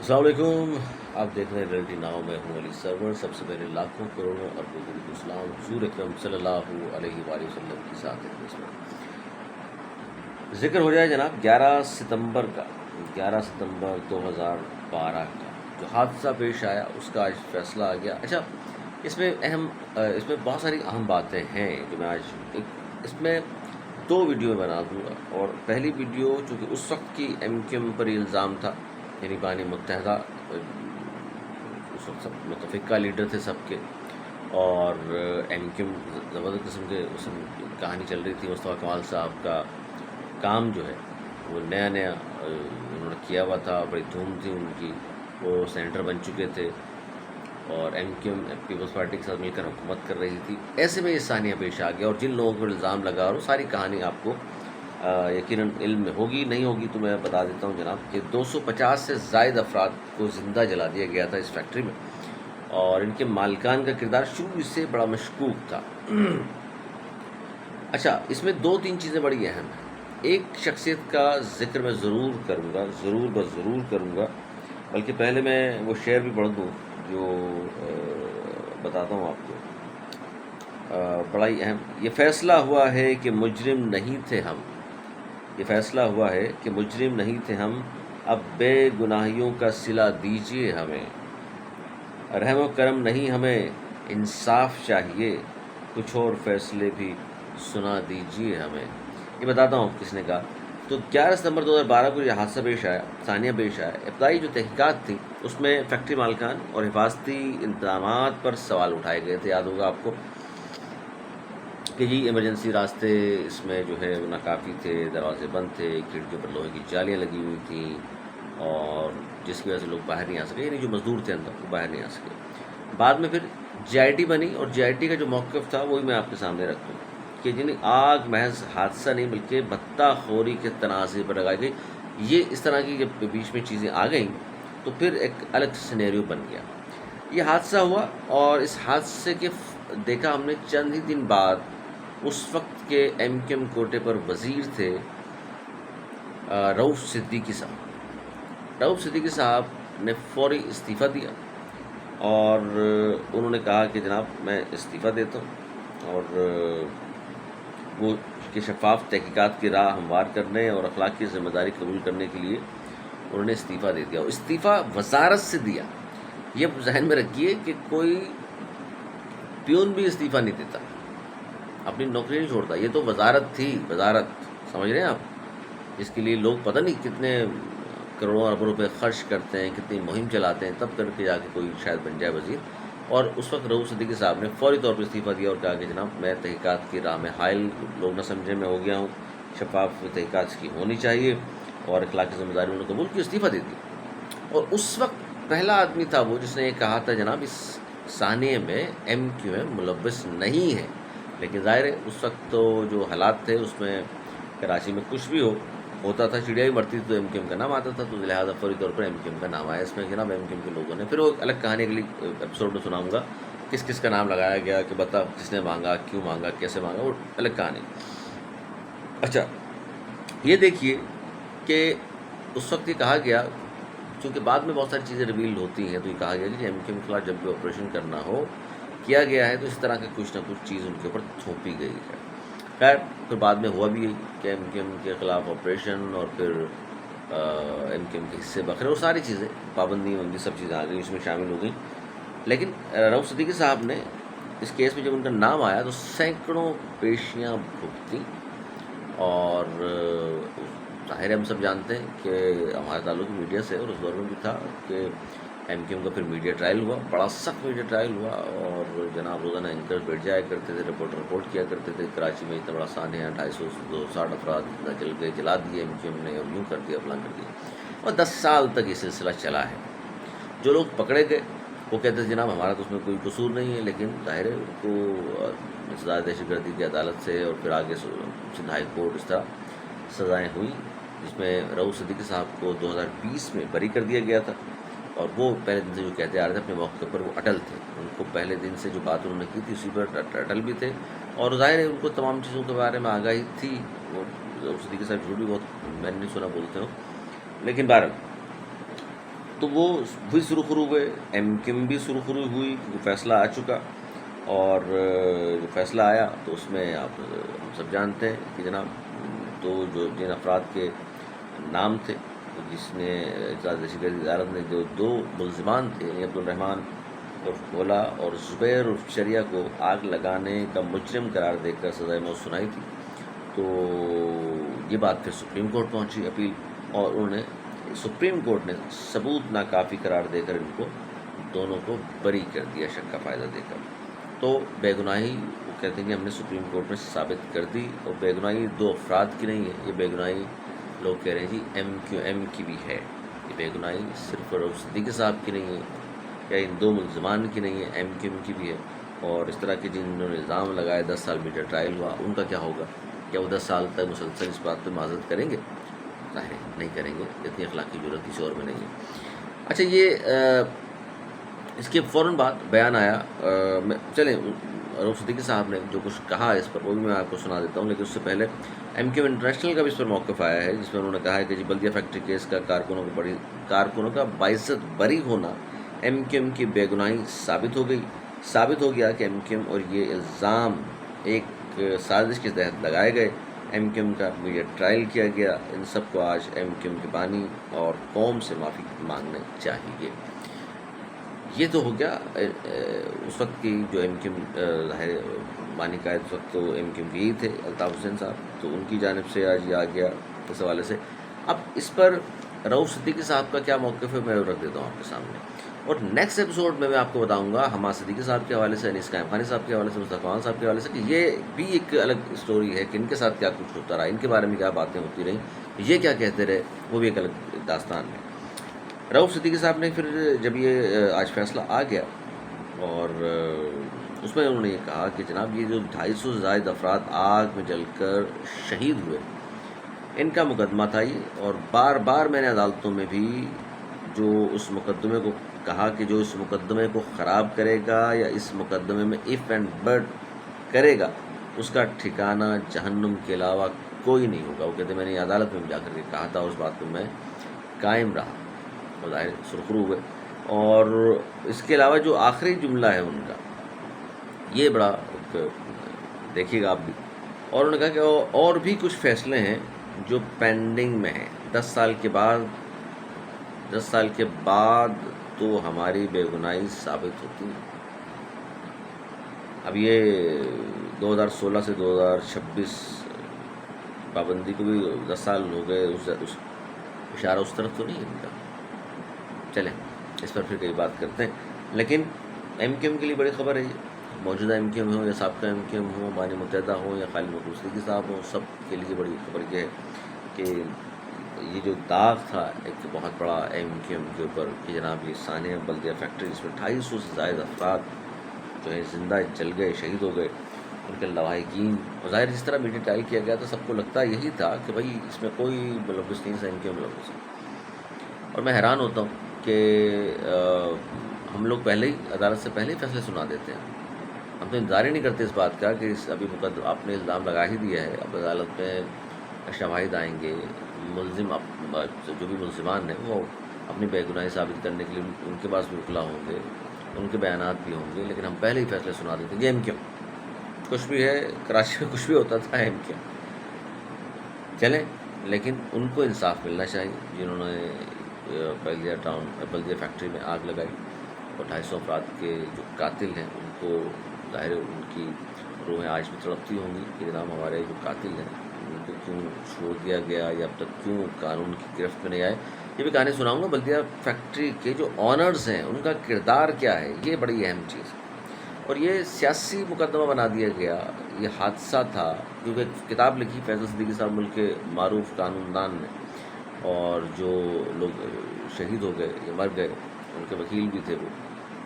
السلام علیکم. آپ دیکھ رہے ہیں ریئلٹی ناؤ. میں ہوں علی سرور. سب سے پہلے لاکھوں کروڑوں اربوں درود و اسلام حضور اکرم صلی اللہ علیہ وآلہ وسلم کی ساتھ میں ذکر ہو جائے جناب 11 ستمبر کا. 11 ستمبر 2012 کا جو حادثہ پیش آیا اس کا آج فیصلہ آ گیا. اچھا، اس میں بہت ساری اہم باتیں ہیں جو میں آج اس میں دو ویڈیو بنا دوں گا. اور پہلی ویڈیو چونکہ اس وقت کی ایم کیو ایم پر یہ الزام تھا، یعنی بانی متحدہ اس وقت سب متفقہ لیڈر تھے سب کے، اور ایم کیو ایم زبردست قسم کے اس میں کہانی چل رہی تھی. مصطفیٰ کمال صاحب کا کام جو ہے وہ نیا انہوں نے کیا ہوا تھا، بڑی دھوم تھی ان کی. وہ سینیٹر بن چکے تھے اور M Q M People's Party کے ساتھ مل کر حکومت کر رہی تھی. ایسے میں یہ ثانیہ پیش آ گیا، اور جن لوگوں پر الزام لگا اور ساری کہانی آپ کو یقیناً علم میں ہوگی. نہیں ہوگی تو میں بتا دیتا ہوں جناب کہ 250 سے زائد افراد کو زندہ جلا دیا گیا تھا اس فیکٹری میں، اور ان کے مالکان کا کردار شروع سے بڑا مشکوک تھا. اچھا، اس میں دو تین چیزیں بڑی اہم ہیں. ایک شخصیت کا ذکر میں ضرور کروں گا، ضرور کروں گا، بلکہ پہلے میں وہ شعر بھی پڑھ دوں جو بتاتا ہوں آپ کو. بڑا ہی اہم. یہ فیصلہ ہوا ہے کہ مجرم نہیں تھے ہم، یہ فیصلہ ہوا ہے کہ مجرم نہیں تھے ہم، اب بے گناہیوں کا صلہ دیجیے ہمیں. رحم و کرم نہیں ہمیں انصاف چاہیے، کچھ اور فیصلے بھی سنا دیجیے ہمیں. یہ بتاتا ہوں کس نے کہا. تو 11 ستمبر 2012 کو یہ حادثہ پیش آیا، ثانیہ پیش آیا. ابتدائی جو تحقیقات تھی اس میں فیکٹری مالکان اور حفاظتی انتظامات پر سوال اٹھائے گئے تھے. یاد ہوگا آپ کو کہ جی ایمرجنسی راستے اس میں جو ہے وہ ناکافی تھے، دروازے بند تھے، کھڑکیوں پر لوہے کی جالیاں لگی ہوئی تھیں، اور جس کی وجہ سے لوگ باہر نہیں آ سکے، یعنی جو مزدور تھے اندر وہ باہر نہیں آ سکے. بعد میں پھر جے آئی ٹی بنی، اور جے آئی ٹی کا جو موقف تھا وہی میں آپ کے سامنے رکھ دوں کہ جنہیں آگ محض حادثہ نہیں بلکہ بتہ خوری کے تنازع پر لگائی گئی. یہ اس طرح کی جب بیچ میں چیزیں آ گئیں تو پھر ایک الگ سینیریو بن گیا. یہ حادثہ ہوا، اور اس حادثے کے دیکھا ہم نے چند ہی دن بعد اس وقت کے ایم کیو ایم کوٹے پر وزیر تھے رؤف صدیقی صاحب. رؤف صدیقی صاحب نے فوری استعفیٰ دیا، اور انہوں نے کہا کہ جناب میں استعفیٰ دیتا ہوں، اور وہ کہ شفاف تحقیقات کی راہ ہموار کرنے اور اخلاقی ذمہ داری قبول کرنے کے لیے انہوں نے استعفیٰ دے دیا. اور استعفیٰ وزارت سے دیا. یہ ذہن میں رکھیے کہ کوئی پیون بھی استعفیٰ نہیں دیتا، اپنی نوکری نہیں چھوڑتا. یہ تو وزارت تھی، وزارت سمجھ رہے ہیں آپ، جس کے لیے لوگ پتہ نہیں کتنے کروڑوں اربوں روپے خرچ کرتے ہیں، کتنی مہم چلاتے ہیں، تب کر کے جا کے کوئی شاید بن جائے وزیر. اور اس وقت رؤف صدیقی صاحب نے فوری طور پر استعفیٰ دیا اور کہا کہ جناب میں تحقیقات کی راہ میں حائل لوگ نہ سمجھے میں ہو گیا ہوں، شفاف تحقیقات کی ہونی چاہیے، اور اخلاقی ذمہ داری انہوں نے قبول کی، استعفیٰ دے دی. اور اس وقت پہلا آدمی تھا وہ جس نے یہ کہا تھا جناب اس ثانیے میں ایم کیو ایم ملوث نہیں ہے. لیکن ظاہر ہے اس وقت تو جو حالات تھے اس میں کراچی میں کچھ بھی ہوتا تھا، چڑیا ہی مرتی تھی تو ایم کیو ایم کا نام آتا تھا، تو لہٰذا فوری طور پر ایم کیو ایم کا نام آیا. اس میں جناب ایم کیو ایم کے لوگوں نے پھر وہ الگ کہانی اگلی ایپیسوڈ میں سناؤں گا کس کس کا نام لگایا گیا، کہ بتا کس نے مانگا، کیوں مانگا، کیسے مانگا، وہ الگ کہانی. اچھا، یہ دیکھیے کہ اس وقت یہ کہا گیا، چونکہ بعد میں بہت ساری چیزیں ریویل ہوتی ہیں، تو یہ کہا گیا کہ ایم کیو ایم کے خلاف جب بھی آپریشن کرنا ہو کیا گیا ہے تو اس طرح کا کچھ نہ کچھ چیز ان کے اوپر تھوپی گئی ہے. خیر پھر بعد میں ہوا بھی یہی کہ ایم کیو ایم کے خلاف آپریشن، اور پھر ایم کیو ایم کے حصے بکھرے، اور ساری چیزیں پابندی سب چیزیں آ گئی، اس میں شامل ہو گئیں. لیکن رؤف صدیقی صاحب نے اس کیس میں جب ان کا نام آیا تو سینکڑوں پیشیاں بھگتیں. اور ظاہر ہے ہم سب جانتے ہیں کہ ہمارا تعلق میڈیا سے، اور اس دور میں بھی تھا کہ ایم کیو ایم کا پھر میڈیا ٹرائل ہوا، بڑا سخت میڈیا ٹرائل ہوا. اور جناب روزانہ اینکر بیٹھ جایا کرتے تھے، رپورٹ کیا کرتے تھے. کراچی میں اتنا بڑا سانحہ 250 افراد جل گئے، جلا دیے ایم کیو ایم نے، اور یوں کر دیا، فلاں کر دیا. اور 10 سال تک یہ سلسلہ چلا ہے. جو لوگ پکڑے گئے وہ کہتے تھے جناب ہمارا تو اس میں کوئی قصور نہیں ہے، لیکن ظاہر ہے ان کو سزا دہشت گردی کی عدالت سے، اور پھر آگے سندھ ہائی کورٹ، اس طرح سزائیں ہوئی، جس میں رؤف صدیقی صاحب کو 2020 میں بری کر دیا گیا تھا. اور وہ پہلے دن سے جو کہتے آ رہے تھے اپنے موقع پر وہ اٹل تھے. ان کو پہلے دن سے جو بات انہوں نے کی تھی اسی پر اٹل بھی تھے، اور ظاہر ہے ان کو تمام چیزوں کے بارے میں آگاہی تھی. وہ رؤف صدیقی صاحب جھوٹ بھی بہت میں نے نہیں سنا بولتے ہوں، لیکن بہرحال تو وہ بھی سرخرو ہوئے، ایم کیو ایم بھی سرخرو ہوئی کیونکہ فیصلہ آ چکا، اور جو فیصلہ آیا تو اس میں آپ ہم سب جانتے ہیں کہ جناب تو جو جن افراد کے نام تھے، جس نے دہشت گردی عدالت نے جو 2 ملزمان تھے، یعنی عبد الرحمن عرف بھولا اور زبیر عرف شریعہ کو آگ لگانے کا مجرم قرار دے کر سزائے موت سنائی تھی، تو یہ بات پھر سپریم کورٹ پہنچی اپیل، اور انہوں نے سپریم کورٹ نے ثبوت ناکافی قرار دے کر ان کو دونوں کو بری کر دیا شک کا فائدہ دے کر۔ تو بے گناہی وہ کہتے ہیں کہ ہم نے سپریم کورٹ میں ثابت کر دی، اور بے گناہی 2 افراد کی نہیں ہے، یہ بے گناہی لوگ کہہ رہے ہیں جی ایم کیو ایم کی بھی ہے، یہ بے گناہی صرف رؤف صدیقی صاحب کی نہیں ہے یا ان 2 ملزمان کی نہیں ہے، ایم کیو ایم کی بھی ہے۔ اور اس طرح کے جنہوں نے الزام لگائے 10 سال میڈیا ٹرائل ہوا، ان کا کیا ہوگا؟ کیا وہ 10 سال تک مسلسل اس بات پہ معذرت کریں گے؟ ظاہر نہیں کریں گے، اتنی اخلاقی ضرورت کسی اور میں نہیں ہے۔ اچھا، یہ اس کے فوراً بعد بیان آیا، چلیں رؤف صدیقی صاحب نے جو کچھ کہا اس پر وہ بھی میں آپ کو سنا دیتا ہوں، لیکن اس سے پہلے ایم کیو انٹرنیشنل کا بھی اس پر موقف آیا ہے، جس میں انہوں نے کہا ہے کہ جی بلدیہ فیکٹری کیس کا کارکنوں کا باعزت بری ہونا ایم کیو ایم کی بے گناہی ثابت ہو گیا کہ ایم کیو ایم اور یہ الزام ایک سازش کے تحت لگائے گئے، ایم کیو ایم کا میڈیا ٹرائل کیا گیا، ان سب کو آج ایم کیو ایم کے بانی اور قوم سے معافی مانگنے چاہیے۔ یہ تو ہو گیا اس وقت کی جو ایم کیو ایم ظاہر بانی قائد اس وقت تو ایم کیو ایم کے ہی تھے الطاف حسین صاحب، تو ان کی جانب سے آج یہ آ گیا اس حوالے سے۔ اب اس پر رؤف صدیقی صاحب کا کیا موقف ہے میں رکھ دیتا ہوں آپ کے سامنے، اور نیکسٹ ایپیسوڈ میں آپ کو بتاؤں گا حماد صدیقی صاحب کے حوالے سے، انیس قائم خانی صاحب کے حوالے سے، مصطفیٰ خان صاحب کے حوالے سے، کہ یہ بھی ایک الگ اسٹوری ہے کہ ان کے ساتھ کیا کچھ ہوتا رہا، ان کے بارے میں کیا باتیں ہوتی رہیں، یہ کیا کہتے رہے، وہ بھی ایک الگ داستان ہے۔ رؤف صدیقی صاحب نے پھر جب یہ آج فیصلہ آ گیا، اور اس میں انہوں نے یہ کہا کہ جناب یہ جو 250 سے زائد افراد آگ میں جل کر شہید ہوئے، ان کا مقدمہ تھا یہ، اور بار بار میں نے عدالتوں میں بھی جو اس مقدمے کو کہا کہ جو اس مقدمے کو خراب کرے گا یا اس مقدمے میں ایف اینڈ بٹ کرے گا، اس کا ٹھکانہ جہنم کے علاوہ کوئی نہیں ہوگا۔ وہ کہتے ہیں میں نے عدالت میں جا کر کے کہا تھا، اور اس بات پہ میں قائم رہا، اور ظاہر سرخرو ہوئے۔ اور اس کے علاوہ جو آخری جملہ ہے ان کا، یہ بڑا دیکھیے گا آپ بھی، اور انہوں نے کہا کہ اور بھی کچھ فیصلے ہیں جو پینڈنگ میں ہیں، 10 سال کے بعد تو ہماری بے گناہی ثابت ہوتی ہے۔ اب یہ 2016 سے 2026 پابندی کو بھی 10 سال ہو گئے، اس اشارہ اس طرف تو نہیں ہے ان کا۔ چلیں اس پر پھر کئی بات کرتے ہیں، لیکن ایم کیو ایم کے لیے بڑی خبر ہے یہ، موجودہ ایم کیو ایم ہو یا سابقہ ایم کیو ایم ہو، بانی متحدہ ہو یا خالد محمود صدیقی صاحب ہوں، سب کے لیے بڑی خبر یہ ہے کہ یہ جو داغ تھا ایک بہت بڑا ایم کیو ایم کے اوپر کہ جناب یہ ثانیہ بلدیہ فیکٹری جس میں 250 سے زائد افراد جو ہے زندہ جل گئے، شہید ہو گئے، ان کے لواحقین، اور ظاہر جس طرح میڈیا ٹرائل کیا گیا تو سب کو لگتا یہی تھا کہ بھائی اس میں کوئی ملوث نہیں، ایم کیو ایم ملوث ہے۔ اور میں حیران ہوتا ہوں کہ ہم لوگ پہلے ہی عدالت سے پہلے ہی فیصلے سنا دیتے ہیں، ہم تو انتظار ہی نہیں کرتے اس بات کا کہ ابھی مقدمہ آپ نے الزام لگا ہی دیا ہے، اب عدالت میں شواہد آئیں گے، ملزم جو بھی ملزمان ہیں وہ اپنی بے گناہی ثابت کرنے کے لیے ان کے پاس بھی وکلا ہوں گے، ان کے بیانات بھی ہوں گے، لیکن ہم پہلے ہی فیصلے سنا دیتے ہیں۔ یہ ایم کیو کچھ بھی ہے، کراچی میں کچھ بھی ہوتا تھا ایم کیو چلیں، لیکن ان کو انصاف ملنا چاہیے جنہوں نے بلدیہ فیکٹری میں آگ لگائی، اور 250 افراد کے جو قاتل ہیں ان کو ظاہر ان کی روحیں آج بھی تڑپتی ہوں گی کہ جناب ہمارے جو قاتل ہیں ان کو کیوں چھوڑ دیا گیا یا اب تک کیوں قانون کی گرفت میں نہیں آئے۔ یہ بھی کہانی سناؤں گا، بلدیہ فیکٹری کے جو آنرز ہیں ان کا کردار کیا ہے، یہ بڑی اہم چیز ہے، اور یہ سیاسی مقدمہ بنا دیا گیا، یہ حادثہ تھا کیونکہ ایک کتاب لکھی فیصل صدیقی صاحب ملک کے معروف قانون دان نے، اور جو لوگ شہید ہو گئے یا مر گئے ان کے وکیل بھی تھے وہ،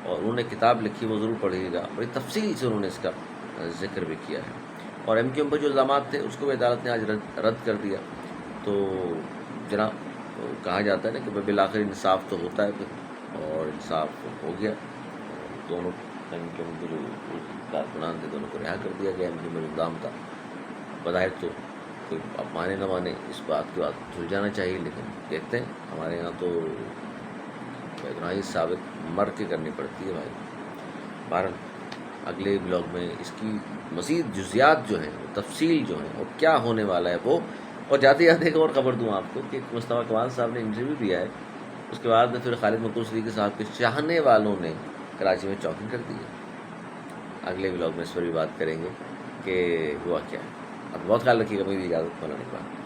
اور انہوں نے کتاب لکھی، وہ ضرور پڑھیے گا، بڑی تفصیل سے انہوں نے اس کا ذکر بھی کیا ہے۔ اور ایم کیو ایم پر جو الزامات تھے اس کو بھی عدالت نے آج رد کر دیا۔ تو جناب کہا جاتا ہے نا کہ بالآخر انصاف تو ہوتا ہے پھر، اور انصاف ہو گیا، دونوں ایم کیو ایم کے جو کارکنان تھے دونوں کو رہا کر دیا گیا۔ ایم کیو ایم میں الزام تھا، بظاہر تو کوئی اب مانے نہ مانے اس بات کے بعد دھل جانا چاہیے، لیکن دیکھتے ہیں ہمارے یہاں تو تنہائی ثابت مر کے کرنی پڑتی ہے بھائی. بہرحال اگلے بلاگ میں اس کی مزید جزیات جو ہیں، تفصیل جو ہیں، اور کیا ہونے والا ہے وہ. اور جاتے جاتے ایک اور خبر دوں آپ کو کہ مصطفیٰ کمال صاحب نے انٹرویو دیا ہے، اس کے بعد میں پھر خالد مقبول صدیقی صاحب کے چاہنے والوں نے کراچی میں چوکنگ کر دی ہے. اگلے بلاگ میں اس پر بھی بات کریں گے کہ ہوا کیا ہے. اب بہت خیال رکھیے گا. میری اجازت، مولانا اقبال.